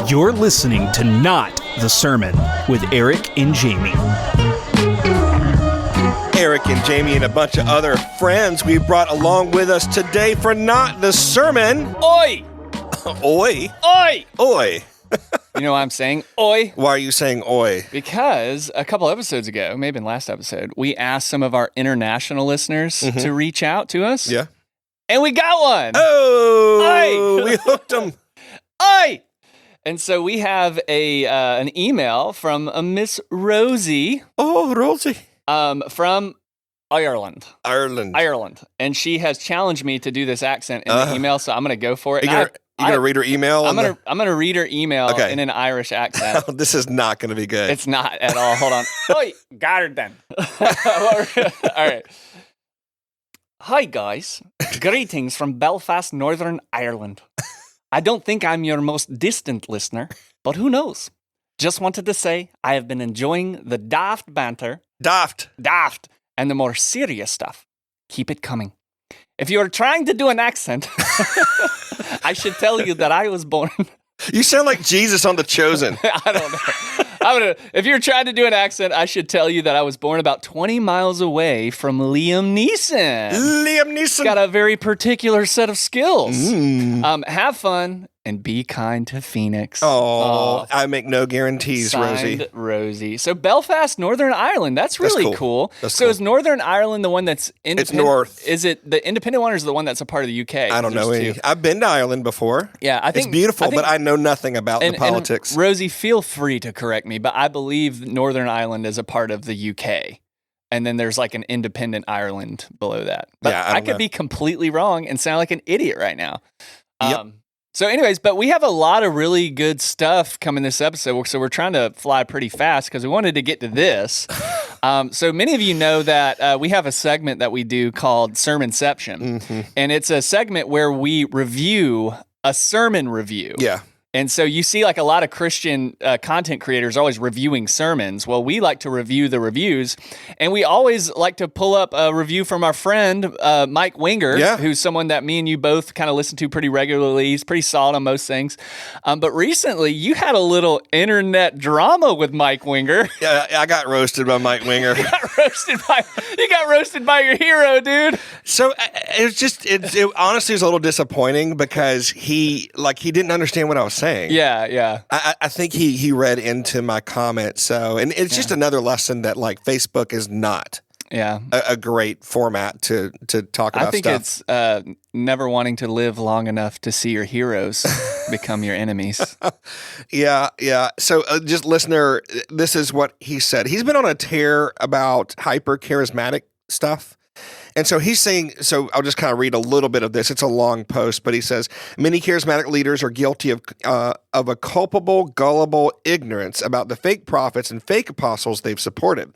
You're listening to Not the Sermon with Eric and Jamie. Eric and Jamie and a bunch of other friends we brought along with us today for Not the Sermon. Oi! Oi? Oi! Oi. You know why I'm saying oi? Why are you saying oi? Because a couple episodes ago, maybe in last episode, we asked some of our international listeners to reach out to us. Yeah. And we got one! Oh! Oi! We hooked them. Oi! And so we have an email from a Miss Rosie. Oh, Rosie. From Ireland. Ireland. And she has challenged me to do this accent in the email, so I'm going to go for it. You going to read her email? I'm going to read her email in an Irish accent. This is not going to be good. It's not at all. Hold on. Oi, garden. All right. Hi, guys. Greetings from Belfast, Northern Ireland. I don't think I'm your most distant listener, but who knows? Just wanted to say I have been enjoying the daft banter. Daft. And the more serious stuff. Keep it coming. If you are trying to do an accent, I should tell you that I was born... You sound like Jesus on The Chosen. I don't know. If you're trying to do an accent, I should tell you that I was born about 20 miles away from Liam Neeson. Liam Neeson. Got a very particular set of skills. Have fun and be kind to Phoenix. Oh, I make no guarantees, Signed, Rosie. Rosie. So Belfast, Northern Ireland. That's really cool. That's so cool. Is Northern Ireland the one that's independent? It's north. Is it the independent one or is it the one that's a part of the UK? I don't know any. I've been to Ireland before. Yeah, I think it's beautiful, but I know nothing about the politics. And Rosie, feel free to correct me, but I believe Northern Ireland is a part of the UK. And then there's like an independent Ireland below that. But yeah, I could be completely wrong and sound like an idiot right now. Yep. So anyways, but we have a lot of really good stuff coming this episode. So we're trying to fly pretty fast because we wanted to get to this. So many of you know that we have a segment that we do called Sermonception. And it's a segment where we review a sermon review. Yeah. And so you see like a lot of Christian content creators always reviewing sermons. Well, we like to review the reviews, and we always like to pull up a review from our friend, Mike Winger, who's someone that me and you both kind of listen to pretty regularly. He's pretty solid on most things. But recently, you had a little internet drama with Mike Winger. Yeah, I got roasted by Mike Winger. You got roasted by your hero, dude. So it honestly was a little disappointing because he didn't understand what I was saying. Yeah. I think he read into my comment. So, and it's just another lesson that like Facebook is not a great format to talk about stuff. I think it's never wanting to live long enough to see your heroes become your enemies. Yeah. So just listener, this is what he said. He's been on a tear about hyper charismatic stuff. And so he's saying, so I'll just kind of read a little bit of this. It's a long post, but he says, many charismatic leaders are guilty of a culpable, gullible ignorance about the fake prophets and fake apostles they've supported.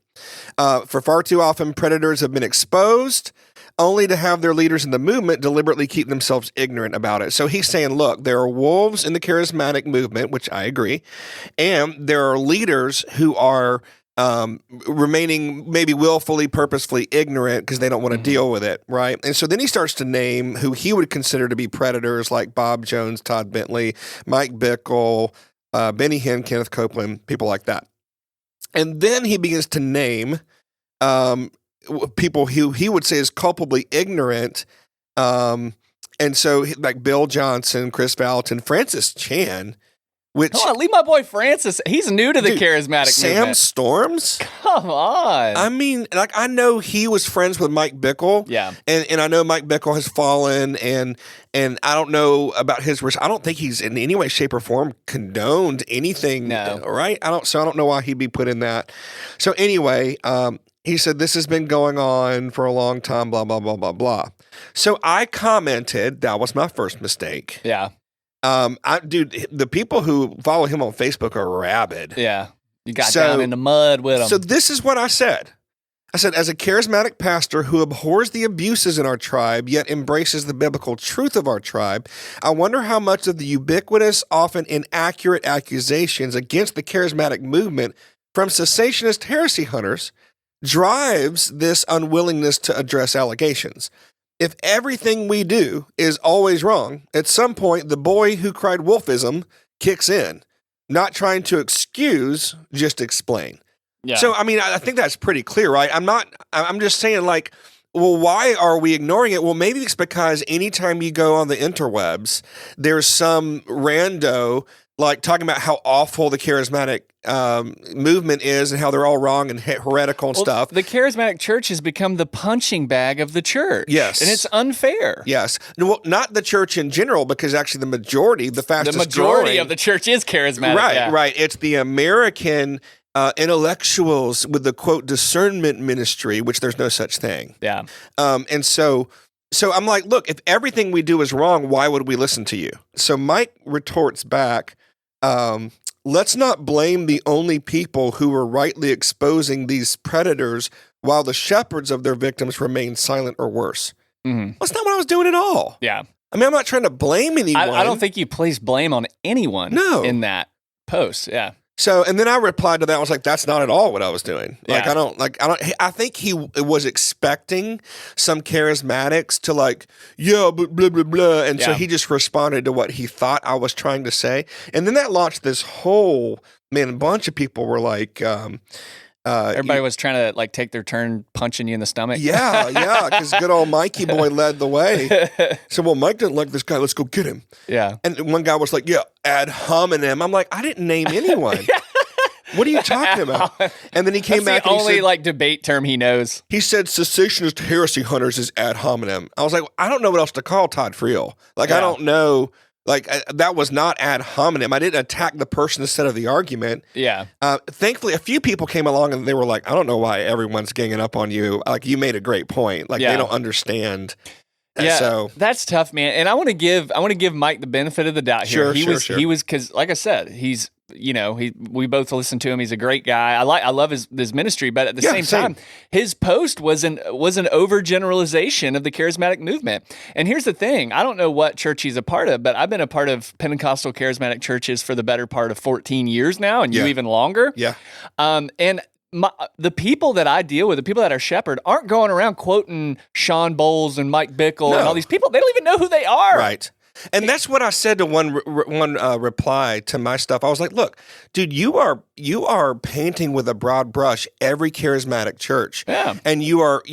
For far too often, predators have been exposed only to have their leaders in the movement deliberately keep themselves ignorant about it. So he's saying, look, there are wolves in the charismatic movement, which I agree, and there are leaders who are remaining maybe willfully, purposefully ignorant because they don't want to deal with it, right? And so then he starts to name who he would consider to be predators like Bob Jones, Todd Bentley, Mike Bickle, Benny Hinn, Kenneth Copeland, people like that. And then he begins to name people who he would say is culpably ignorant. And so like Bill Johnson, Chris Valentin, Francis Chan, which, come on, leave my boy Francis. He's new to the charismatic Sam movement. Storms? Come on. I mean, like I know he was friends with Mike Bickle. Yeah. And I know Mike Bickle has fallen and I don't know about his risk. I don't think he's in any way, shape, or form condoned anything. No. Right? I don't know why he'd be put in that. So anyway, he said this has been going on for a long time, blah, blah, blah, blah, blah. So I commented, that was my first mistake. Yeah. Dude, the people who follow him on Facebook are rabid. Yeah. You got down in the mud with them. So this is what I said. I said, as a charismatic pastor who abhors the abuses in our tribe, yet embraces the biblical truth of our tribe, I wonder how much of the ubiquitous, often inaccurate accusations against the charismatic movement from cessationist heresy hunters drives this unwillingness to address allegations. If everything we do is always wrong, at some point the boy who cried wolfism kicks in. not trying to excuse, just explain. Yeah. So, I mean, I think that's pretty clear, right? I'm just saying, like, well, why are we ignoring it? Well, maybe it's because anytime you go on the interwebs, there's some rando like talking about how awful the charismatic movement is and how they're all wrong and heretical and stuff. The charismatic church has become the punching bag of the church. Yes. And it's unfair. Yes. Well, not the church in general, because actually the majority of the church is charismatic. Right, right. It's the American intellectuals with the, quote, discernment ministry, which there's no such thing. Yeah. And so I'm like, look, if everything we do is wrong, why would we listen to you? So Mike retorts back, let's not blame the only people who are rightly exposing these predators while the shepherds of their victims remain silent or worse. Mm-hmm. That's not what I was doing at all. Yeah. I mean, I'm not trying to blame anyone. I don't think you place blame on anyone in that post. Yeah. So, and then I replied to that. I was like, that's not at all what I was doing. Like, Yeah. I think he was expecting some charismatics to like, yeah, but blah, blah, blah. And so he just responded to what he thought I was trying to say. And then that launched this whole, a bunch of people were like, everybody was trying to like take their turn punching you in the stomach. Yeah, because good old Mikey boy led the way. So, well, Mike didn't like this guy. Let's go get him. Yeah. And one guy was like, yeah, ad hominem. I'm like, I didn't name anyone. What are you talking about? And then he came back the and only he said, like debate term he knows. He said cessationist heresy hunters is ad hominem. I was like, I don't know what else to call Todd Friel. Like, I don't know. Like, that was not ad hominem. I didn't attack the person instead of the argument. Yeah. Thankfully, a few people came along and they were like, I don't know why everyone's ganging up on you. Like, you made a great point. Like, they don't understand. Yeah, so that's tough, man. And I want to give Mike the benefit of the doubt here. Sure. He was, because like I said, he's, we both listen to him. He's a great guy. I love his ministry, but at the same time, his post was an overgeneralization of the charismatic movement. And here's the thing: I don't know what church he's a part of, but I've been a part of Pentecostal charismatic churches for the better part of 14 years now, and you even longer. Yeah. And the people that I deal with, the people that are shepherd, aren't going around quoting Sean Bowles and Mike Bickle and all these people. They don't even know who they are. Right. And that's what I said to one reply to my stuff. I was like, look, dude, you are painting with a broad brush every charismatic church. Yeah. And you're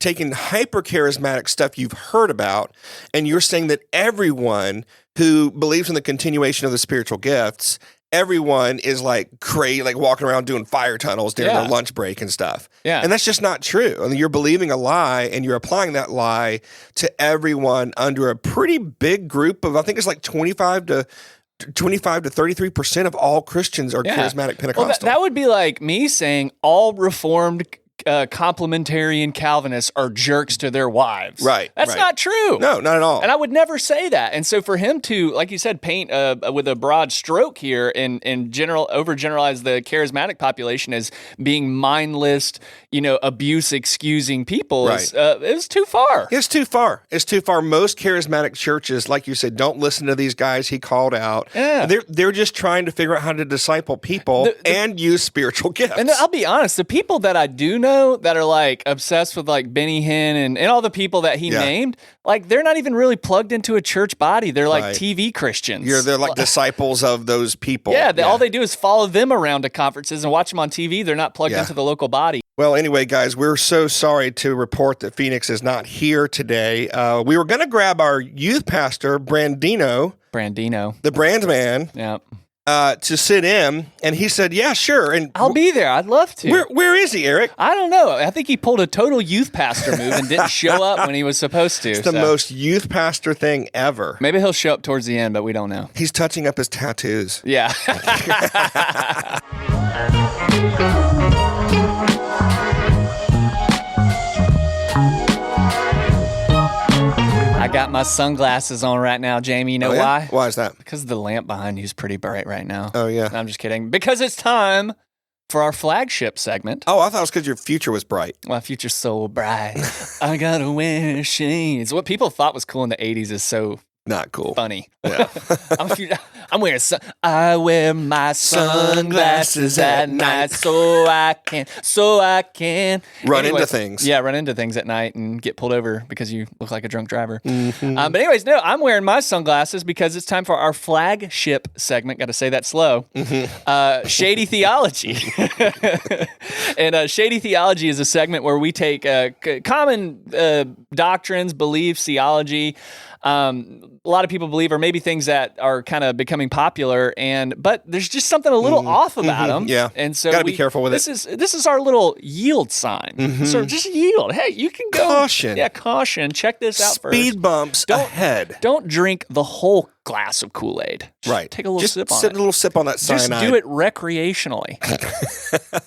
taking hyper charismatic stuff you've heard about, and you're saying that everyone who believes in the continuation of the spiritual gifts, everyone is like crazy, like walking around doing fire tunnels during their lunch break and stuff. Yeah. And that's just not true. I mean, you're believing a lie and you're applying that lie to everyone under a pretty big group of, I think it's like 25 to 33% of all Christians are charismatic Pentecostal. Well, that would be like me saying all Reformed complementarian Calvinists are jerks to their wives. Right. That's not true. No, not at all. And I would never say that. And so for him to, like you said, paint with a broad stroke here and overgeneralize the charismatic population as being mindless, abuse excusing people, it was too far. It's too far. It's too far. Most charismatic churches, like you said, don't listen to these guys he called out. Yeah. They're just trying to figure out how to disciple people and use spiritual gifts. And I'll be honest, the people that I do know that are like obsessed with like Benny Hinn and all the people that he named, like they're not even really plugged into a church body. They're like TV Christians. They're like disciples of those people. Yeah, all they do is follow them around to conferences and watch them on TV. They're not plugged into the local body. Well, anyway, guys, we're so sorry to report that Phoenix is not here today. We were going to grab our youth pastor, Brandino, the brand man. Yeah. To sit in, and he said, yeah, sure. And I'll be there. I'd love to. Where is he, Eric? I don't know. I think he pulled a total youth pastor move and didn't show up when he was supposed to. It's the most youth pastor thing ever. Maybe he'll show up towards the end, but we don't know. He's touching up his tattoos. Yeah. I got my sunglasses on right now, Jamie. You know why? Why is that? Because the lamp behind you is pretty bright right now. Oh, yeah. No, I'm just kidding. Because it's time for our flagship segment. Oh, I thought it was because your future was bright. My future's so bright. I gotta wear shades. What people thought was cool in the 80s is so Not cool. Funny. Yeah. I'm wearing I wear my sunglasses at night so I can Run into things. Yeah, run into things at night and get pulled over because you look like a drunk driver. But anyways, no, I'm wearing my sunglasses because it's time for our flagship segment. Got to say that slow. Shady Theology. And Shady Theology is a segment where we take common doctrines, beliefs, theology. A lot of people believe, or maybe things that are kind of becoming popular, but there's just something a little off about them. Yeah, and so gotta be careful with this it. This is our little yield sign. So just yield. Hey, you can go. Caution. Yeah, caution. Check this out first. Speed bumps ahead. Don't drink the whole glass of Kool-Aid. Right. Take a little just sip on a it. little sip on that cyanide. Just do it recreationally.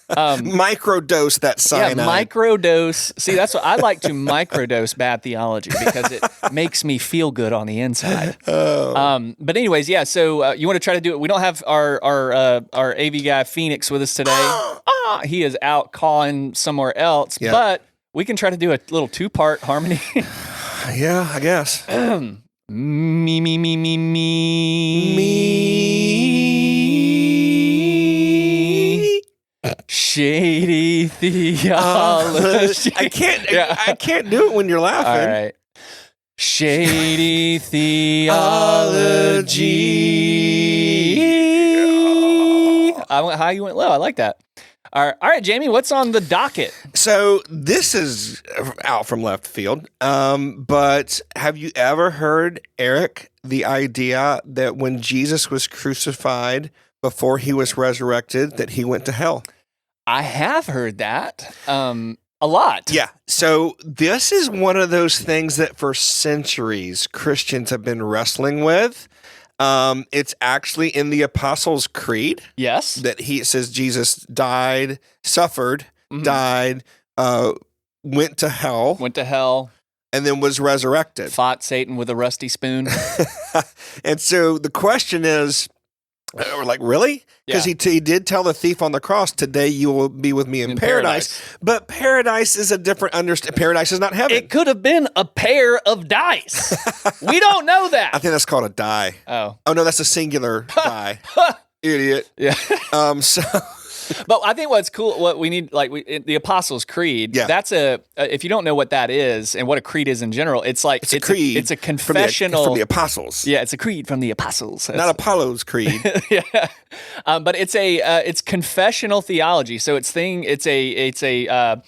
Microdose that cyanide. Yeah, microdose. See, that's what I like to microdose bad theology because it makes me feel good on the inside. But anyways, yeah. So you want to try to do it? We don't have our AV guy Phoenix with us today. He is out calling somewhere else. Yeah. But we can try to do a little 2-part harmony. Yeah, I guess. Me. Shady theology. I can't do it when you're laughing. All right. Shady theology. I went high, you went low. I like that. All right, Jamie, what's on the docket? So this is out from left field, but have you ever heard, Eric, the idea that when Jesus was crucified before he was resurrected, that he went to hell? I have heard that a lot. Yeah. So this is one of those things that for centuries Christians have been wrestling with. It's actually in the Apostles' Creed. Yes. That it says Jesus died, suffered, died, went to hell, and then was resurrected. Fought Satan with a rusty spoon. And so the question is, we're like, really? Because he did tell the thief on the cross, today you will be with me in paradise. But paradise is a different understanding. Paradise is not heaven. It could have been a pair of dice. We don't know that. I think that's called a die. Oh no, that's a singular die. Idiot. Yeah. So. But I think what's cool, what we need, the Apostles' Creed. Yeah. That's if you don't know what that is and what a creed is in general, it's a creed. It's a confessional from the apostles. Yeah, it's a creed from the apostles. Not Apollo's creed. Yeah. But it's confessional theology. So it's a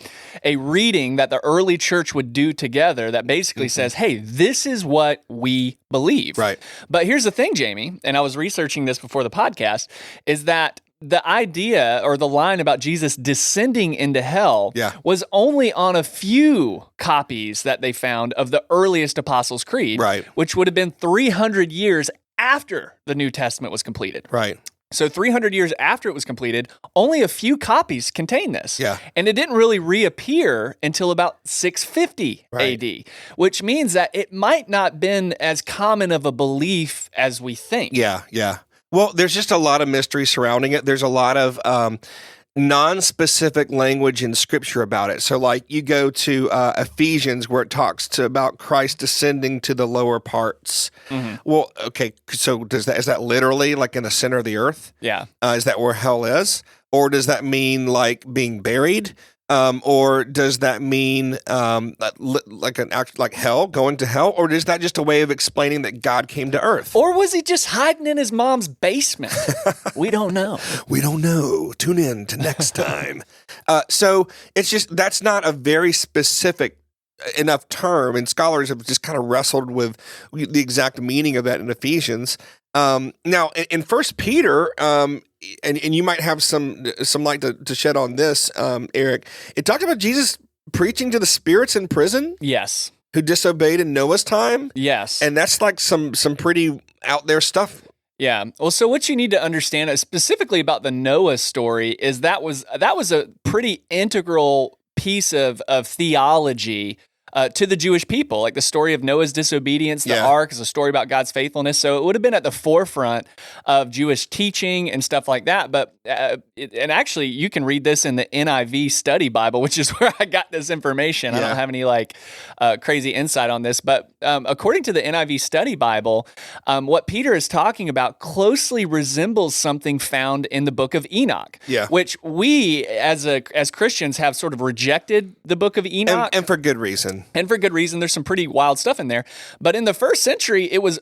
reading that the early church would do together that basically says, hey, this is what we believe. Right. But here's the thing, Jamie, and I was researching this before the podcast, is that the idea or the line about Jesus descending into hell was only on a few copies that they found of the earliest Apostles' Creed, right, which would have been 300 years after the New Testament was completed. Right. So 300 years after it was completed, only a few copies contain this. Yeah. And it didn't really reappear until about 650 AD, which means that it might not been as common of a belief as we think. Yeah, yeah. Well, there's just a lot of mystery surrounding it. There's a lot of non-specific language in Scripture about it. So, like, you go to Ephesians where it talks about Christ descending to the lower parts. Mm-hmm. Well, okay, so is that literally like in the center of the earth? Yeah. Is that where hell is? Or does that mean like being buried? Or does that mean like hell, going to hell? Or is that just a way of explaining that God came to earth? Or was he just hiding in his mom's basement? We don't know. We don't know. Tune in to next time. So it's just, that's not a very specific enough term, and scholars have just kind of wrestled with the exact meaning of that in Ephesians. Now, in First Peter, and you might have some light to shed on this, Eric. It talked about Jesus preaching to the spirits in prison. Yes. Who disobeyed in Noah's time. Yes. And that's like some pretty out there stuff. Yeah. Well, so what you need to understand specifically about the Noah story is that was a pretty integral piece of theology to the Jewish people. Like the story of Noah's disobedience, the ark is a story about God's faithfulness. So it would have been at the forefront of Jewish teaching and stuff like that. But and actually, you can read this in the NIV Study Bible, which is where I got this information. I don't have any crazy insight on this, but according to the NIV Study Bible, what Peter is talking about closely resembles something found in the book of Enoch, which we as Christians have sort of rejected the book of Enoch. And for good reason. And for good reason. There's some pretty wild stuff in there. But in the first century, it was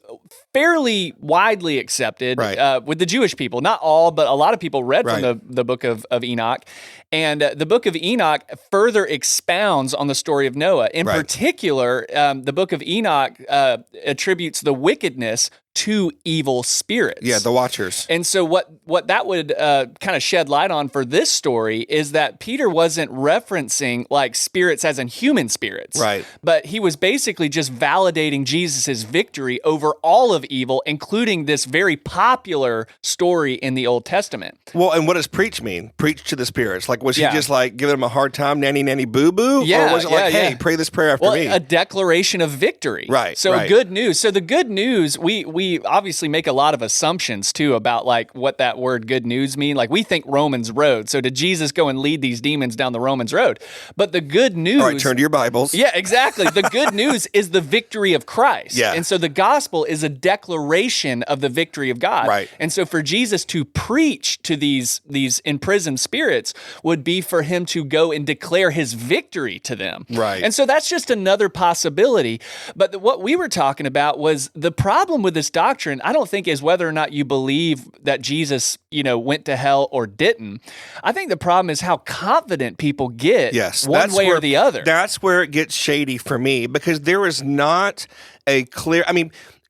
fairly widely accepted with the Jewish people. Not all, but a lot of people read from the book of Enoch. And the book of Enoch further expounds on the story of Noah. In particular, the book of Enoch attributes the wickedness to evil spirits. Yeah, the watchers. And so what that would kind of shed light on for this story is that Peter wasn't referencing like spirits as in human spirits. Right. But he was basically just validating Jesus's victory over all of evil, including this very popular story in the Old Testament. Well, and what does preach mean? Preach to the spirits. Like, was he just like giving them a hard time, nanny, nanny, boo, boo? Yeah. Or was it like, hey, pray this prayer after me? A declaration of victory. Right. So good news. So the good news, we obviously make a lot of assumptions too about like what that word good news mean. Like we think Romans road. So did Jesus go and lead these demons down the Romans road? But the good news. All right, turn to your Bibles. Yeah, exactly. The good news is the victory of Christ. Yeah. And so the gospel is a declaration of the victory of God. Right. And so for Jesus to preach to these imprisoned spirits would be for him to go and declare his victory to them. Right. And so that's just another possibility. But what we were talking about was the problem with this doctrine, I don't think is whether or not you believe that Jesus, went to hell or didn't. I think the problem is how confident people get one way or the other. That's where it gets shady for me, because there is not a clear,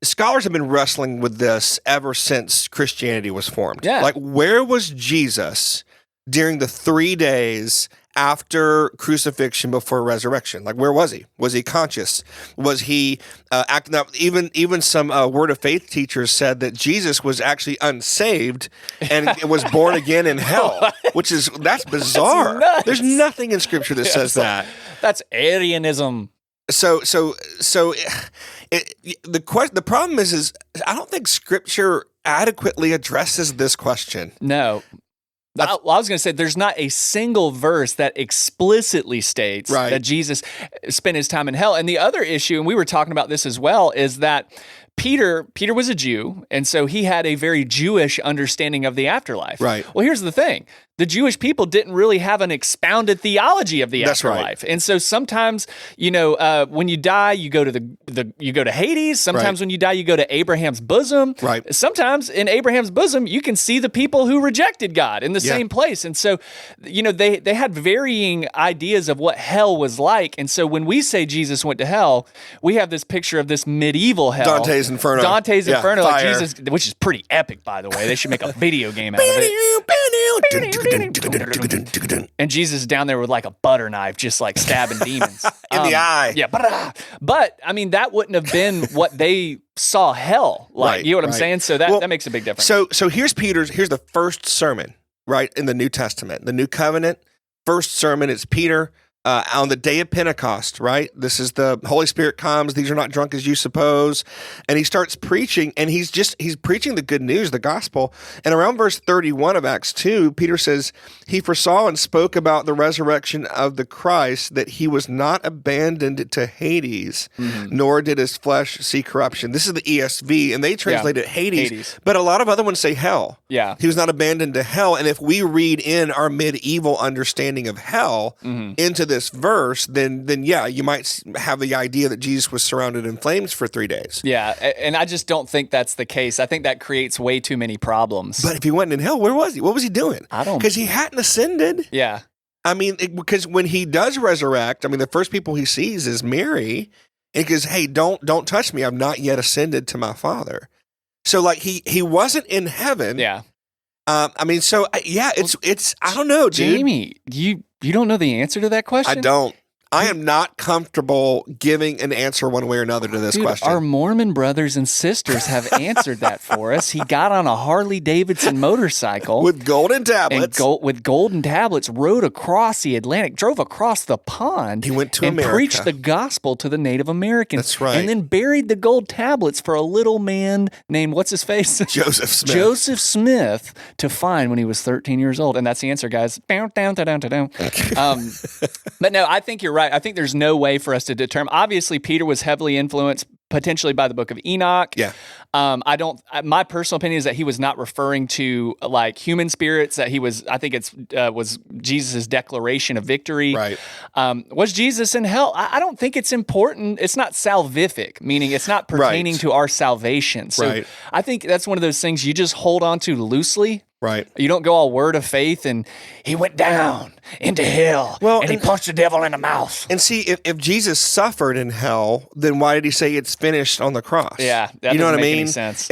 scholars have been wrestling with this ever since Christianity was formed. Yeah. Like, where was Jesus during the 3 days after crucifixion before resurrection? Like, where was he? Was he conscious? Was he acting up? Even some Word of Faith teachers said that Jesus was actually unsaved and was born again in hell, that's bizarre. That's There's nothing in Scripture that says that. That's Arianism. So the problem is I don't think Scripture adequately addresses this question. No. I was going to say there's not a single verse that explicitly states that Jesus spent his time in hell. And the other issue, and we were talking about this as well, is that Peter was a Jew, and so he had a very Jewish understanding of the afterlife. Right. Well, here's the thing. The Jewish people didn't really have an expounded theology of the That's afterlife. right. And so sometimes, when you die, you go to you go to Hades. Sometimes when you die, you go to Abraham's bosom. Right. Sometimes in Abraham's bosom, you can see the people who rejected God in the same place. And so, they had varying ideas of what hell was like. And so when we say Jesus went to hell, we have this picture of this medieval hell. Dante's Inferno. Like fire. Jesus, which is pretty epic, by the way. They should make a video game out of it. And Jesus is down there with like a butter knife, just like stabbing demons in the eye. Yeah, but that wouldn't have been what they saw hell like. Right, You know what I'm right. saying? So that makes a big difference. So here's the first sermon, right, in the New Testament, the New Covenant. First sermon, it's Peter on the day of Pentecost, right? This is the Holy Spirit comes. These are not drunk as you suppose. And he starts preaching, and he's preaching the good news, the gospel. And around verse 31 of Acts 2, Peter says, he foresaw and spoke about the resurrection of the Christ, that he was not abandoned to Hades, nor did his flesh see corruption. This is the ESV, and they translate it Hades. But a lot of other ones say hell. Yeah. He was not abandoned to hell. And if we read in our medieval understanding of hell into this verse, then you might have the idea that Jesus was surrounded in flames for 3 days. Yeah, and I just don't think that's the case. I think that creates way too many problems. But if he went in hell, where was he? What was he doing? I don't... Because he hadn't ascended. Yeah. Because when he does resurrect, the first people he sees is Mary, and he goes, hey, don't touch me. I've not yet ascended to my Father. So like he wasn't in heaven. Yeah. It's I don't know, dude. Jamie, you don't know the answer to that question? I don't. I am not comfortable giving an answer one way or another to this Dude, question. our Mormon brothers and sisters have answered that for us. He got on a Harley Davidson motorcycle with golden tablets. with golden tablets, rode across the Atlantic, drove across the pond. He went to and America. preached the gospel to the Native Americans. That's right. And then buried the gold tablets for a little man named, what's his face? Joseph Smith. Joseph Smith to find when he was 13 years old. And that's the answer, guys. But no, I think you're right. I think there's no way for us to determine. Obviously, Peter was heavily influenced potentially by the book of Enoch. Yeah. My personal opinion is that he was not referring to like human spirits, that he was, I think was Jesus' declaration of victory. Right. Was Jesus in hell? I don't think it's important. It's not salvific, meaning it's not pertaining to our salvation. So I think that's one of those things you just hold on to loosely. Right. You don't go all word of faith and he went down into hell and he punched the devil in the mouth. And see, if Jesus suffered in hell, then why did he say it's finished on the cross? Yeah, that you know doesn't what I make mean? any sense.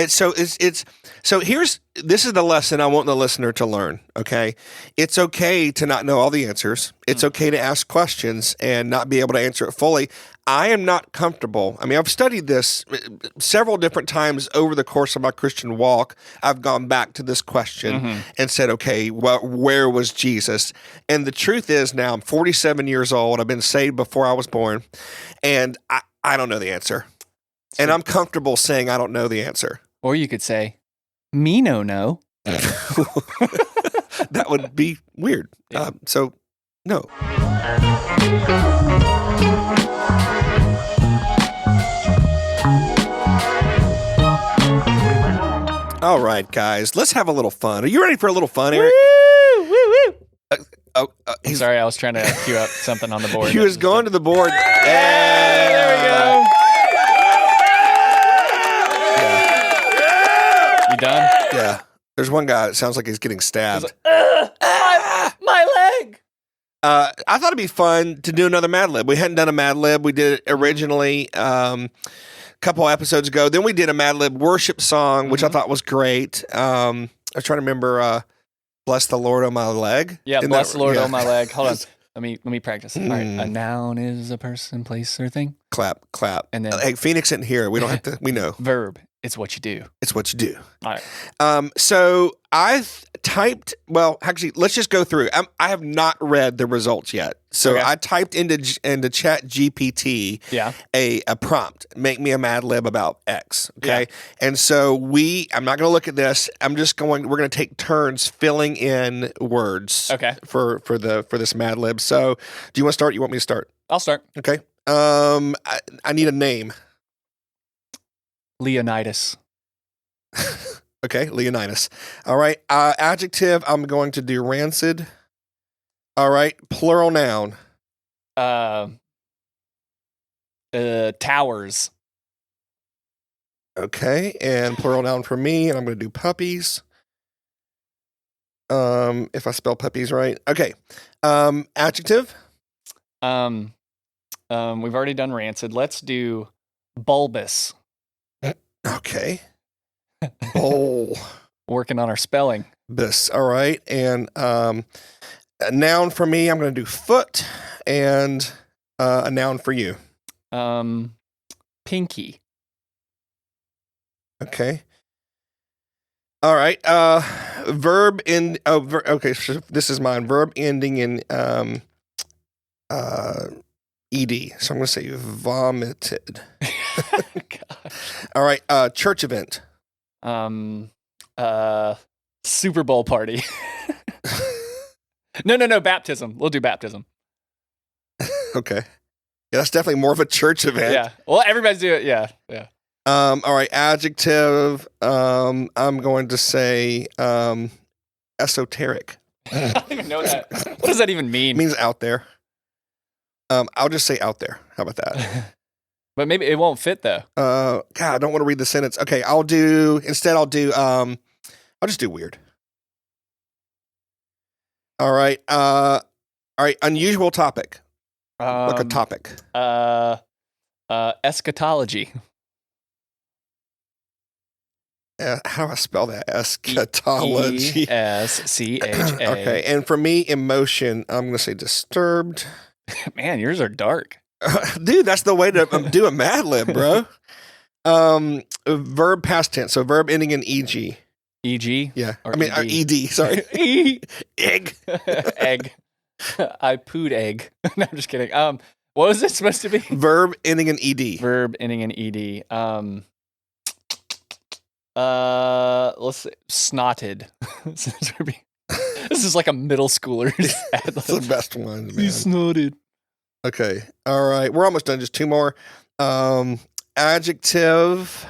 This is the lesson I want the listener to learn, okay? It's okay to not know all the answers. It's okay to ask questions and not be able to answer it fully. I am not comfortable. I mean, I've studied this several different times over the course of my Christian walk. I've gone back to this question and said, okay, well, where was Jesus? And the truth is now I'm 47 years old. I've been saved before I was born, and I don't know the answer. And I'm comfortable saying I don't know the answer. Or you could say, me no. That would be weird. Yeah. So, no. All right, guys, let's have a little fun. Are you ready for a little fun, Eric? Woo! He's Sorry, I was trying to cue up something on the board. He was going to the board. There we go. You done? Yeah. There's one guy that sounds like he's getting stabbed. Like, my leg. I thought it'd be fun to do another Mad Lib. We hadn't done a Mad Lib. We did it originally a couple episodes ago. Then we did a Mad Lib worship song, which I thought was great. I was trying to remember Bless the Lord on my leg. Yeah, bless the Lord on my leg. Hold on. Let me practice. All right. A noun is a person, place, or thing. Clap. And then hey, Phoenix isn't here. We don't have to. We know. Verb. It's what you do. It's what you do. All right. So I've typed. Well, actually, let's just go through. I have not read the results yet. So I typed into Chat GPT. A prompt. Make me a Mad Lib about X. Okay. Yeah. And so I'm not going to look at this. We're going to take turns filling in words. Okay. For this Mad Lib. So do you want to start? You want me to start? I'll start. Okay. I need a name. Leonidas. Okay, Leonidas. All right. Adjective, I'm going to do rancid. All right. Plural noun. Towers. Okay. And plural noun for me, and I'm going to do puppies. If I spell puppies right. Okay. Adjective. We've already done rancid. Let's do bulbous. Okay. Bowl. Working on our spelling. This. All right. And a noun for me, I'm going to do foot, and a noun for you. Pinky. Okay. All right. Verb in. Okay. So this is mine. Verb ending in ed. So I'm going to say vomited. All right. Church event. Super Bowl party. No. Baptism. We'll do baptism. Okay. Yeah, that's definitely more of a church event. Yeah. Well, everybody's doing it. Yeah. All right. Adjective. I'm going to say esoteric. I don't even know that. What does that even mean? It means out there. I'll just say out there. How about that? But maybe it won't fit though. God, I don't want to read the sentence. Okay, I'll just do weird. All right. Unusual topic. Like a topic. Eschatology. How do I spell that? Eschatology. ESCHA. Okay, and for me, emotion, I'm going to say disturbed. Man, yours are dark. Dude, that's the way to do a Mad Lib, bro. Verb past tense. So verb ending in EG. EG? Yeah. Or ED, sorry. Egg. Egg. I pooed egg. No, I'm just kidding. What was it supposed to be? Verb ending in ED. Verb ending in ED. Let's see. Snotted. This is like a middle schooler. That's the best one, man. You snotted. Okay. All right. We're almost done. Just two more. Adjective.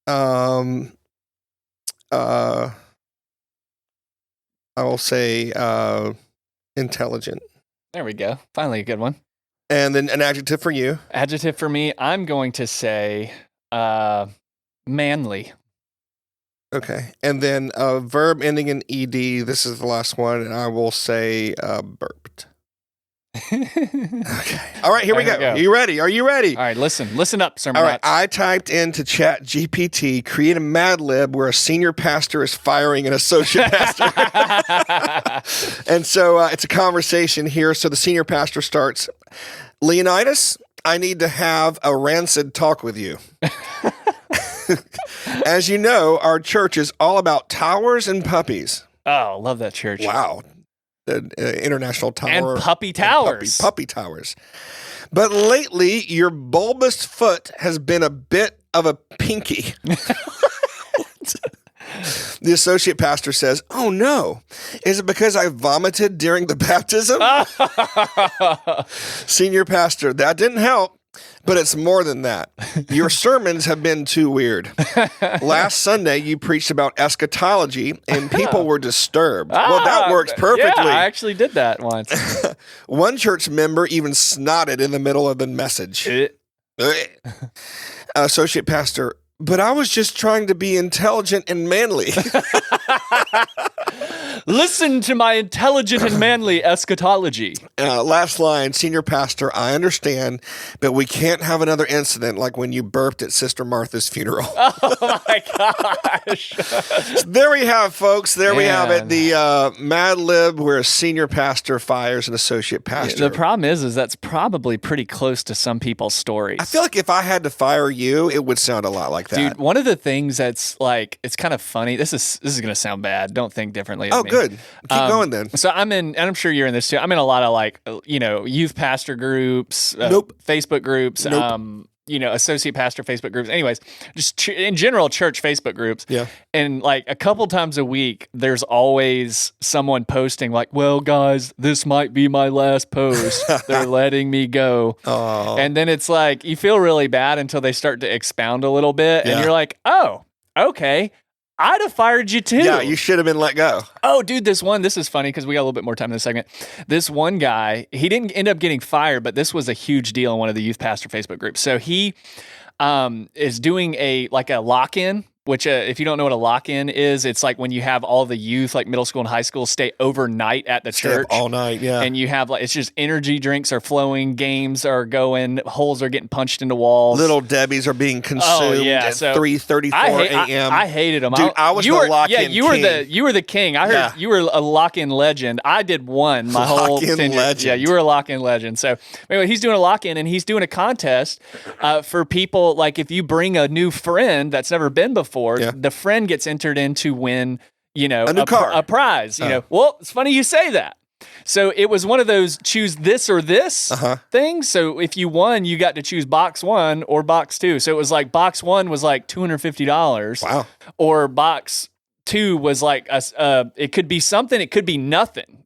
I will say intelligent. There we go. Finally a good one. And then an adjective for you. Adjective for me, I'm going to say manly. Okay. And then a verb ending in ED. This is the last one. And I will say burped. Okay. All right, here we go. Are you ready? Are you ready? All right, listen up, Sermon. All right, I typed into Chat GPT, create a Mad Lib where a senior pastor is firing an associate pastor. And so it's a conversation here. So the senior pastor starts, Leonidas, I need to have a rancid talk with you. As you know, our church is all about towers and puppies. Oh, love that church. Wow. International Tower. And puppy towers. Puppy towers. But lately, your bulbous foot has been a bit of a pinky. The associate pastor says, oh no, is it because I vomited during the baptism? Senior pastor, that didn't help. But it's more than that. Your sermons have been too weird. Last Sunday, you preached about eschatology, and people were disturbed. Well, that works perfectly. Yeah, I actually did that once. One church member even snotted in the middle of the message. Associate pastor, but I was just trying to be intelligent and manly. Listen to my intelligent and manly eschatology. Last line, senior pastor, I understand, but we can't have another incident like when you burped at Sister Martha's funeral. Oh my gosh. There we have, folks. There we have it. The Mad Lib where a senior pastor fires an associate pastor. The problem is that's probably pretty close to some people's stories. I feel like if I had to fire you, it would sound a lot like that. Dude, one of the things that's like, it's kind of funny. This is going to sound bad. Don't think differently of me. Good. Keep going then. So I'm in, and I'm sure you're in this too. I'm in a lot of like, youth pastor groups, Facebook groups, associate pastor Facebook groups. Anyways, just in general, church Facebook groups. Yeah. And like a couple times a week, there's always someone posting like, well, guys, this might be my last post. They're letting me go. Oh. And then it's like, you feel really bad until they start to expound a little bit. And you're like, oh, okay. I'd have fired you too. Yeah, you should have been let go. Oh, dude, this is funny because we got a little bit more time in this segment. This one guy, he didn't end up getting fired, but this was a huge deal in one of the youth pastor Facebook groups. So he is doing a lock-in, which if you don't know what a lock-in is, it's like when you have all the youth, like middle school and high school, stay overnight at the church. All night, yeah. And you have it's just energy drinks are flowing, games are going, holes are getting punched into walls. Little Debbies are being consumed at 3:34 a.m. I hated them. Dude, I was the lock-in king. You were the king. I heard you were a lock-in legend. I did one my whole tenure. Legend. Yeah, you were a lock-in legend. So anyway, he's doing a lock-in and he's doing a contest for people. Like if you bring a new friend that's never been before, the friend gets entered in to win, a new car, a prize. Well, it's funny you say that. So it was one of those choose this or this things. So if you won, you got to choose box 1 or box 2. So it was like box 1 was like $250. Wow. Or box 2 was like it could be something, it could be nothing.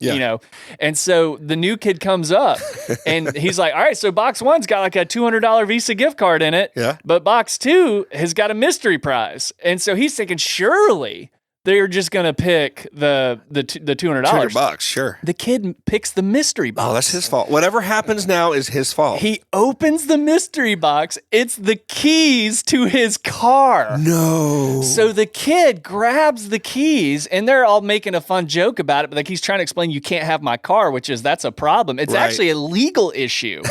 And so the new kid comes up and he's like, all right, so box 1's got like a $200 Visa gift card in it. Yeah. But box 2 has got a mystery prize. And so he's thinking, surely they're just going to pick the $200. $200, sure. The kid picks the mystery box. Oh, that's his fault. Whatever happens now is his fault. He opens the mystery box. It's the keys to his car. No. So the kid grabs the keys, and they're all making a fun joke about it, but like he's trying to explain, you can't have my car, that's a problem. It's actually a legal issue.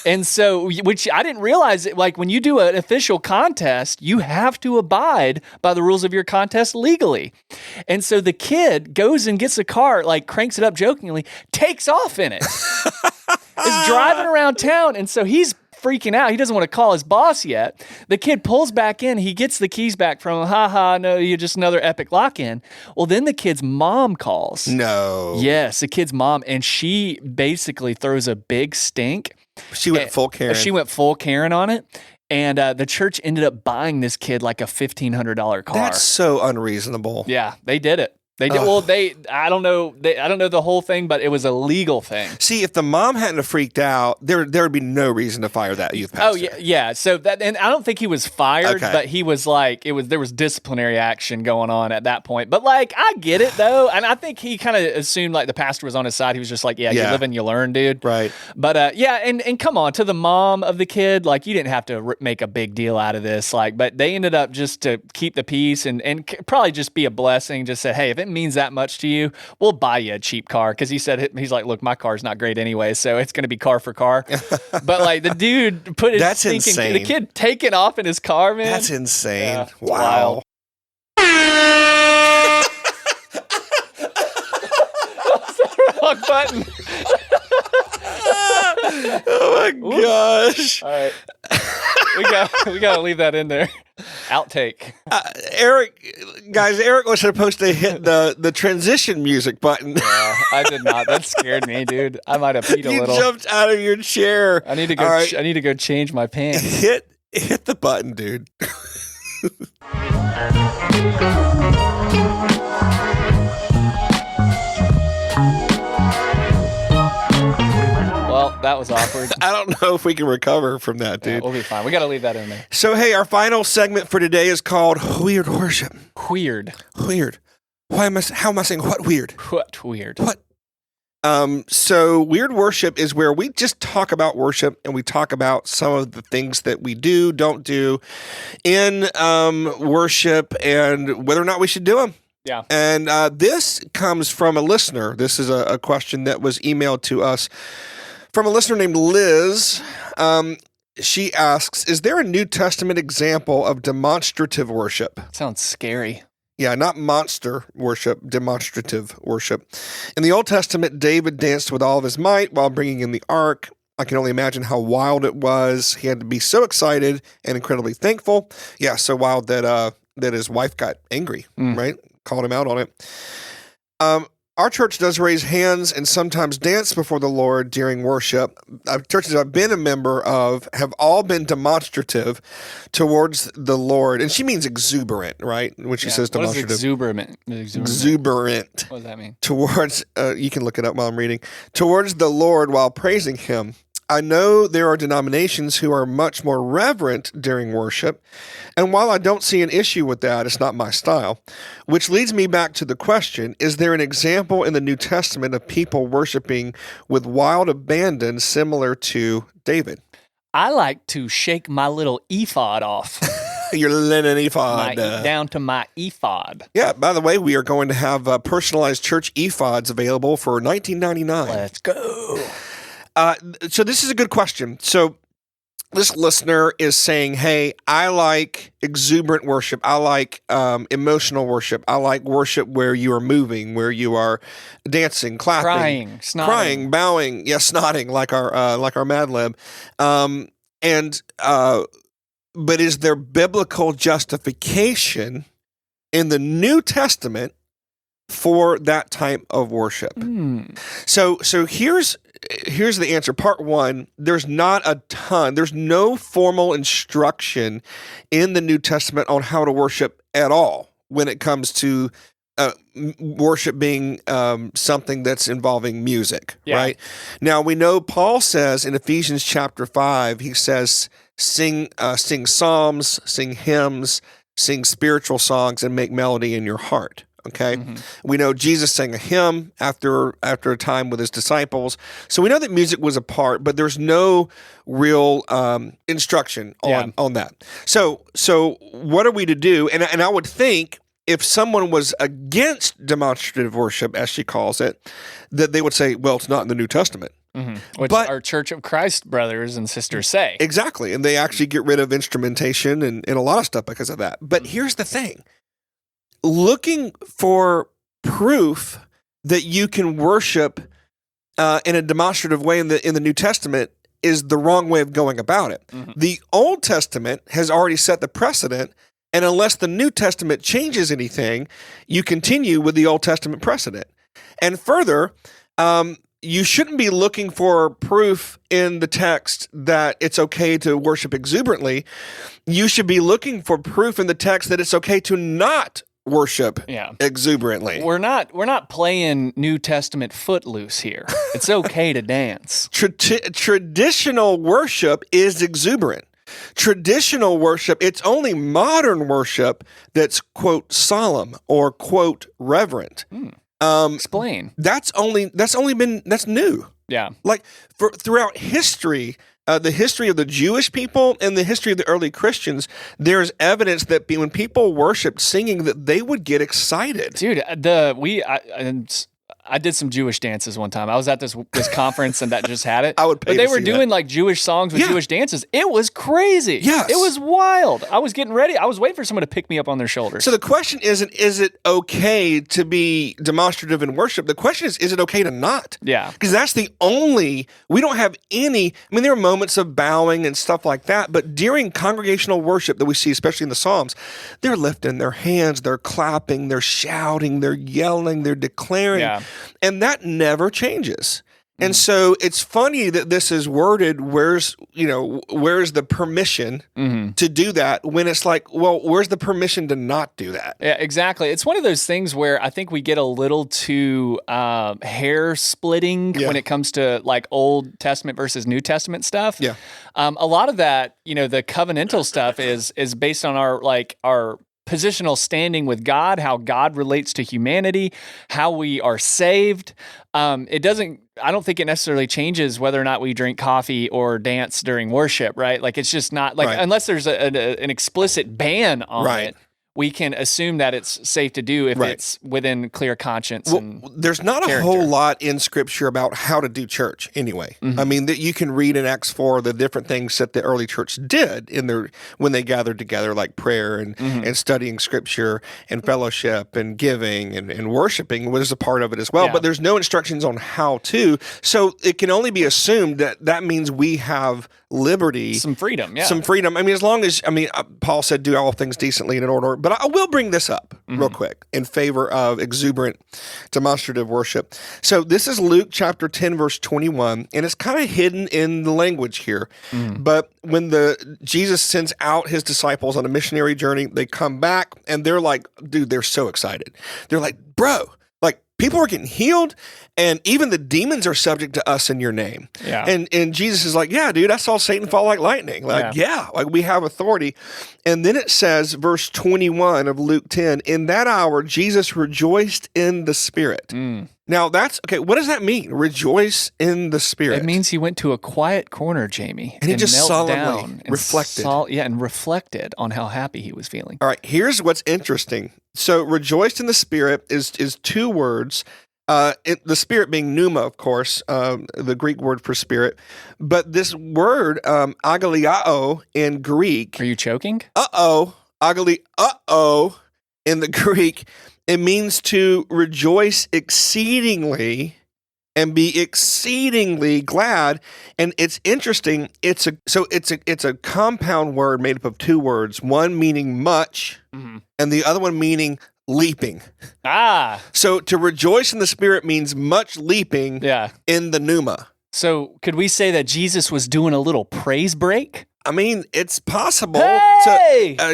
And so, which I didn't realize, like when you do an official contest, you have to abide by the rules of your contest legally. And so the kid goes and gets a car, like cranks it up jokingly, takes off in it. is driving around town, and so he's freaking out. He doesn't want to call his boss yet. The kid pulls back in. He gets the keys back from him. No, you're just another epic lock-in. Well, then the kid's mom calls. No. Yes, the kid's mom, and she basically throws a big stink. She went full Karen. She went full Karen on it. And the church ended up buying this kid like a $1,500 car. That's so unreasonable. Yeah, they did it. They did. Well, I don't know the whole thing, but it was a legal thing. See, if the mom hadn't have freaked out, there would be no reason to fire that youth pastor. Oh yeah. So and I don't think he was fired, but he was like there was disciplinary action going on at that point. But like I get it though, and I think he kind of assumed like the pastor was on his side. He was just like, you live and you learn, dude. Right. But and come on, to the mom of the kid, like you didn't have to make a big deal out of this, like, but they ended up just to keep the peace and probably just be a blessing. Just say, hey, if it means that much to you, we'll buy you a cheap car, because he's like, look, my car's not great anyway, so it's going to be car for car. But like the dude put his that's insane. The kid taking off in his car, man. That's insane. Yeah, wow. That's the wrong button. Oh my gosh. All right. We got to leave that in there. Outtake. Eric was supposed to hit the transition music button. Yeah, I did not. That scared me, dude. I might have peed a little. You jumped out of your chair. I need to go. I need to go change my pants. Hit the button, dude. Well, that was awkward. I don't know if we can recover from that, dude. Yeah, we'll be fine. We got to leave that in there. So, hey, our final segment for today is called Weird Worship. Weird. How am I saying what weird? What weird? What? So weird worship is where we just talk about worship and we talk about some of the things that we do, don't do in worship and whether or not we should do them. Yeah. And this comes from a listener. This is a question that was emailed to us from a listener named Liz. She asks, is there a New Testament example of demonstrative worship? Sounds scary. Yeah, not monster worship, demonstrative worship. In the Old Testament, David danced with all of his might while bringing in the ark. I can only imagine how wild it was. He had to be so excited and incredibly thankful. Yeah, so wild that his wife got angry, right? Called him out on it. Our church does raise hands and sometimes dance before the Lord during worship. Churches I've been a member of have all been demonstrative towards the Lord. And she means exuberant, right? When she says demonstrative. What is exuberant? Exuberant. What does that mean? Towards, you can look it up while I'm reading. Towards the Lord while praising him. I know there are denominations who are much more reverent during worship, and while I don't see an issue with that, it's not my style. Which leads me back to the question, is there an example in the New Testament of people worshiping with wild abandon similar to David? I like to shake my little ephod off. Your linen ephod. Down to my ephod. Yeah, by the way, we are going to have personalized church ephods available for $19.99. Let's go. So this is a good question. So this listener is saying, hey, I like exuberant worship. I like emotional worship. I like worship where you are moving, where you are dancing, clapping, crying, snotting. Crying, bowing, snotting like our Mad Lib. But is there biblical justification in the New Testament for that type of worship? So here's the answer. Part one, there's not a ton. There's no formal instruction in the New Testament on how to worship at all when it comes to worship being something that's involving music, right? Now, we know Paul says in Ephesians chapter 5, he says, sing psalms, sing hymns, sing spiritual songs, and make melody in your heart. Okay, we know Jesus sang a hymn after a time with his disciples, so we know that music was a part, but there's no real instruction on that. So what are we to do? And I would think if someone was against demonstrative worship, as she calls it, that they would say, well, it's not in the New Testament. Which our Church of Christ brothers and sisters say. Exactly, and they actually get rid of instrumentation and a lot of stuff because of that. But here's the thing. Looking for proof that you can worship in a demonstrative way in the New Testament is the wrong way of going about it. Mhm. The Old Testament has already set the precedent, and unless the New Testament changes anything, you continue with the Old Testament precedent. And further, you shouldn't be looking for proof in the text that it's okay to worship exuberantly. You should be looking for proof in the text that it's okay to not worship exuberantly. We're not playing New Testament footloose here. It's okay to dance. Traditional worship is exuberant. Traditional worship, it's only modern worship that's, quote, solemn or, quote, reverent. Explain. That's new. Yeah. Like throughout history, the history of the Jewish people and the history of the early Christians, there's evidence that when people worshiped singing, that they would get excited. Dude, I did some Jewish dances one time. I was at this conference and that just had it. I would pay But they to were see doing that. like Jewish songs with Jewish dances. It was crazy. Yes. It was wild. I was getting ready. I was waiting for someone to pick me up on their shoulders. So the question isn't, is it okay to be demonstrative in worship? The question is it okay to not? Yeah. Because that's we don't have any, there are moments of bowing and stuff like that, but during congregational worship that we see, especially in the Psalms, they're lifting their hands, they're clapping, they're shouting, they're yelling, they're declaring. Yeah. And that never changes. And so it's funny that this is worded, where's the permission to do that, when it's like, well, where's the permission to not do that? Yeah, exactly. It's one of those things where I think we get a little too hair splitting when it comes to like Old Testament versus New Testament stuff. Yeah. A lot of that, the covenantal stuff is based on our positional standing with God, how God relates to humanity, how we are saved. I don't think it necessarily changes whether or not we drink coffee or dance during worship, right? Like it's just not like, unless there's an explicit ban on it, we can assume that it's safe to do if it's within clear conscience. There's not a whole lot in Scripture about how to do church anyway. That you can read in Acts 4 the different things that the early church did when they gathered together, like prayer and studying Scripture and fellowship and giving and worshiping was a part of it as well. But there's no instructions on how to. So it can only be assumed that means we have liberty. Some freedom, yeah. Some freedom. As long as, Paul said, do all things decently and in order. But I will bring this up real quick in favor of exuberant demonstrative worship. So this is Luke chapter 10, verse 21, and it's kind of hidden in the language here. But when Jesus sends out his disciples on a missionary journey, they come back and they're like, dude, they're so excited. They're like, bro, people are getting healed, and even the demons are subject to us in your name. Yeah. And Jesus is like, yeah, dude, I saw Satan fall like lightning. We have authority. And then it says, verse 21 of Luke 10, in that hour, Jesus rejoiced in the Spirit. Now that's, okay, what does that mean? Rejoice in the Spirit. It means he went to a quiet corner, Jamie. And he just knelt solemnly down and reflected. and reflected on how happy he was feeling. All right, here's what's interesting. So rejoiced in the Spirit is two words. The Spirit being pneuma, of course, the Greek word for spirit. But this word, agaliao in Greek. Are you choking? In the Greek, it means to rejoice exceedingly and be exceedingly glad. And it's interesting. It's a compound word made up of two words, one meaning much and the other one meaning leaping. So to rejoice in the Spirit means much leaping in the pneuma. So could we say that Jesus was doing a little praise break? It's possible Hey! to...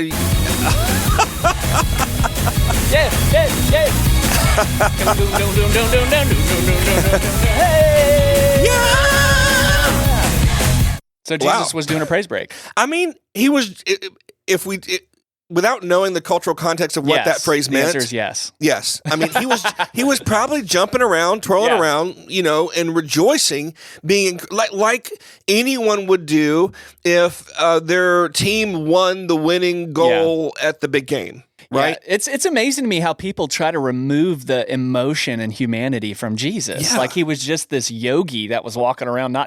Hey! Yeah! So Jesus was doing a praise break. He was... without knowing the cultural context of what that phrase meant, the answer is yes. Yes, he was probably jumping around, twirling around, and rejoicing, being like anyone would do if their team won the winning goal at the big game. right? Yeah, it's amazing to me how people try to remove the emotion and humanity from Jesus. Yeah. Like he was just this yogi that was walking around,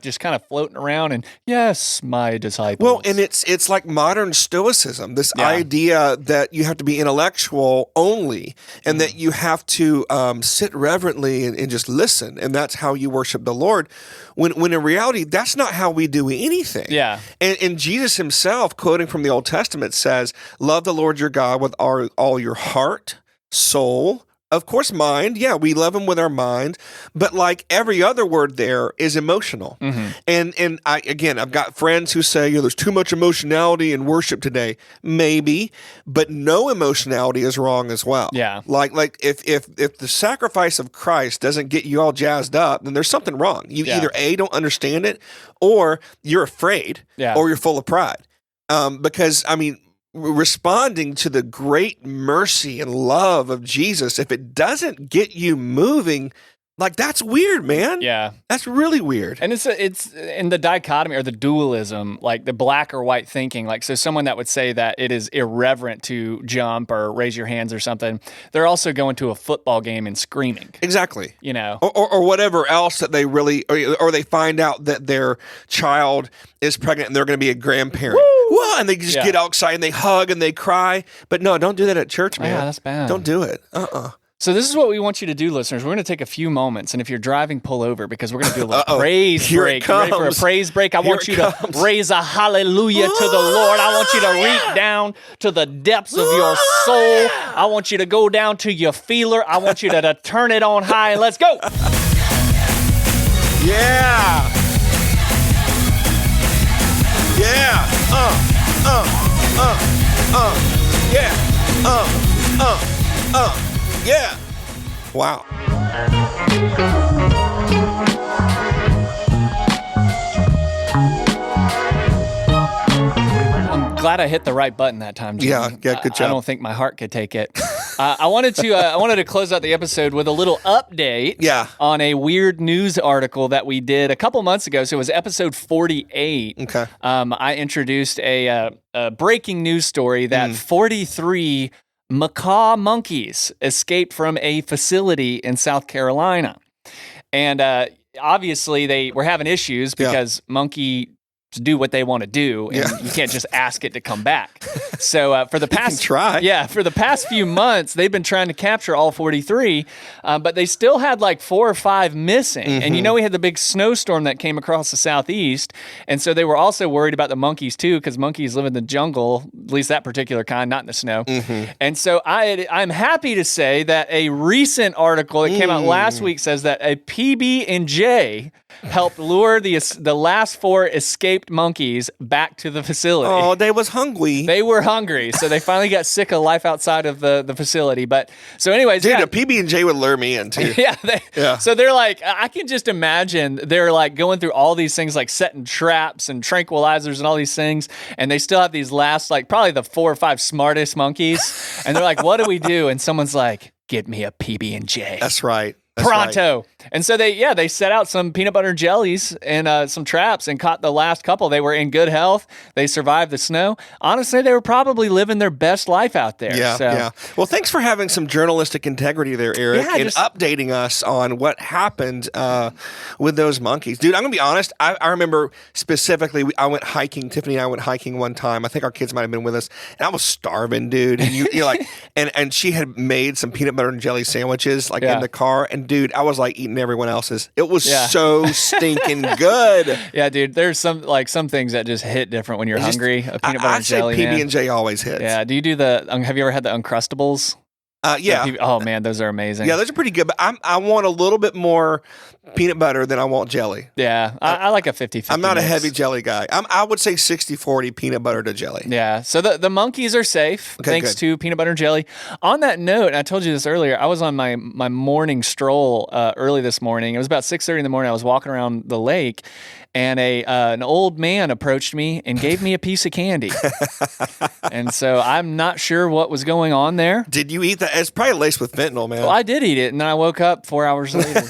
just kind of floating around and yes, my disciples. Well, and it's like modern stoicism, this idea that you have to be intellectual only and that you have to sit reverently and just listen, and that's how you worship the Lord. When in reality, that's not how we do anything. Yeah. And Jesus himself, quoting from the Old Testament, says, love the Lord your God with all your heart, soul, of course, mind. Yeah, we love him with our mind. But like every other word there is emotional. Mm-hmm. And I've got friends who say, there's too much emotionality in worship today. Maybe, but no emotionality is wrong as well. Yeah. Like if the sacrifice of Christ doesn't get you all jazzed up, then there's something wrong. You either A, don't understand it, or you're afraid, or you're full of pride. Because, I mean, responding to the great mercy and love of Jesus, if it doesn't get you moving, like that's weird, man. Yeah. That's really weird. And it's in the dichotomy or the dualism, like the black or white thinking. Like, so someone that would say that it is irreverent to jump or raise your hands or something, they're also going to a football game and screaming. Exactly. You know, or whatever else that they really, or they find out that their child is pregnant and they're going to be a grandparent. Whoa, and they just get all excited and they hug and they cry. But no, don't do that at church, man. Yeah, that's bad. Don't do it. So this is what we want you to do, listeners. We're going to take a few moments, and if you're driving, pull over because we're going to do a little praise break. You ready for a praise break? I want you to raise a hallelujah to the Lord. I want you to reach down to the depths of your soul. I want you to go down to your feeler. I want you to turn it on high, and let's go. Yeah. Yeah. Yeah. Yeah. Wow. I'm glad I hit the right button that time, Jimmy. Yeah, good job. I don't think my heart could take it. I wanted to close out the episode with a little update on a weird news article that we did a couple months ago. So it was episode 48. Okay. I introduced a breaking news story that 43 macaw monkeys escaped from a facility in South Carolina. And obviously they were having issues because monkeys do what they want to do, and you can't just ask it to come back. So for the past few months, they've been trying to capture all 43, but they still had like 4 or 5 missing. And we had the big snowstorm that came across the southeast, and so they were also worried about the monkeys too, because monkeys live in the jungle, at least that particular kind, not in the snow. And so I'm happy to say that a recent article that came out last week says that a PB&J helped lure the last 4 escaped monkeys back to the facility. Oh, they was hungry. They were hungry, so they finally got sick of life outside of the facility. But so anyways, dude, a PB&J would lure me in too. So they're like, I can just imagine they're like going through all these things, like setting traps and tranquilizers and all these things, and they still have these last, like probably the 4 or 5 smartest monkeys, and they're like, what do we do? And someone's like, get me a PB&J. That's right. Pronto. Right. And so they set out some peanut butter jellies and some traps and caught the last couple. They were in good health. They survived the snow. Honestly, they were probably living their best life out there. Yeah. Well, thanks for having some journalistic integrity there, Eric, and updating us on what happened with those monkeys. Dude, I'm going to be honest. I remember specifically, I went hiking. Tiffany and I went hiking one time. I think our kids might have been with us. And I was starving, dude. And you're like, and she had made some peanut butter and jelly sandwiches in the car. And dude, I was like eating everyone else's. It was so stinking good. Yeah, dude. There's some things that just hit different when you're hungry. A peanut butter and jelly. I'd say PB&J always hits. Yeah. Do you do have you ever had the Uncrustables? Yeah. Oh man, those are amazing. Yeah, those are pretty good. But I want a little bit more peanut butter than I want jelly. Yeah, I like a 50-50 I'm not mix. a heavy jelly guy. I would say 60-40 peanut butter to jelly. Yeah, so the monkeys are safe thanks to peanut butter and jelly. On that note, and I told you this earlier, I was on my morning stroll early this morning. It was about 6:30 in the morning. I was walking around the lake, and an old man approached me and gave me a piece of candy. And so I'm not sure what was going on there. Did you eat that? It's probably laced with fentanyl, man. Well, I did eat it, and then I woke up 4 hours later.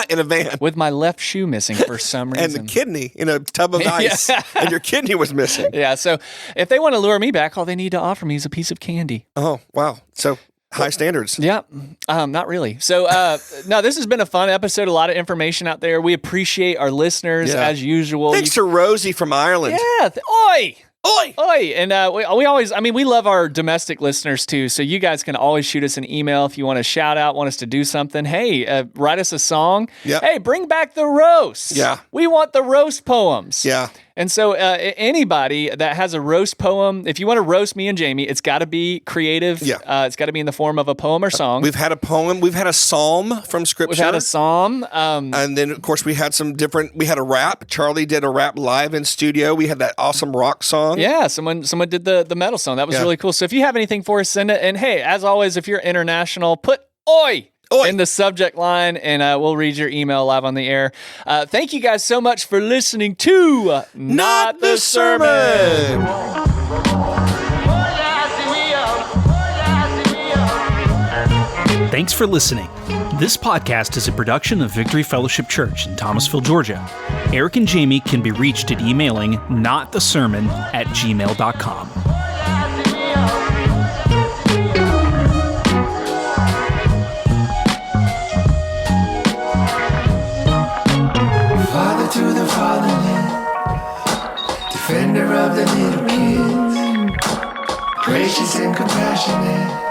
in a van. with my left shoe missing for some And reason. the kidney in a tub of ice. And your kidney was missing. Yeah, so if they want to lure me back, all they need to offer me is a piece of candy. Oh, wow. So high standards. Yeah, not really. So, no, this has been a fun episode. A lot of information out there. We appreciate our listeners as usual. Thanks to Rosie from Ireland. Yeah. Oi! Oi! Oi! And we always, we love our domestic listeners too. So you guys can always shoot us an email if you want to shout out, want us to do something. Hey, write us a song. Yep. Hey, bring back the roast. Yeah. We want the roast poems. Yeah. And so anybody that has a roast poem, if you want to roast me and Jamie, it's got to be creative. Yeah. It's got to be in the form of a poem or song. We've had a poem. We've had a psalm from Scripture. We've had a psalm. And then, of course, we had we had a rap. Charlie did a rap live in studio. We had that awesome rock song. Yeah, someone did the metal song. That was really cool. So if you have anything for us, send it. And hey, as always, if you're international, put oi in the subject line, and we'll read your email live on the air. Thank you guys so much for listening to Not the Sermon. Thanks for listening. This podcast is a production of Victory Fellowship Church in Thomasville, Georgia. Eric and Jamie can be reached at emailing notthesermon@gmail.com. Father to the fatherless, defender of the little kids, gracious and compassionate.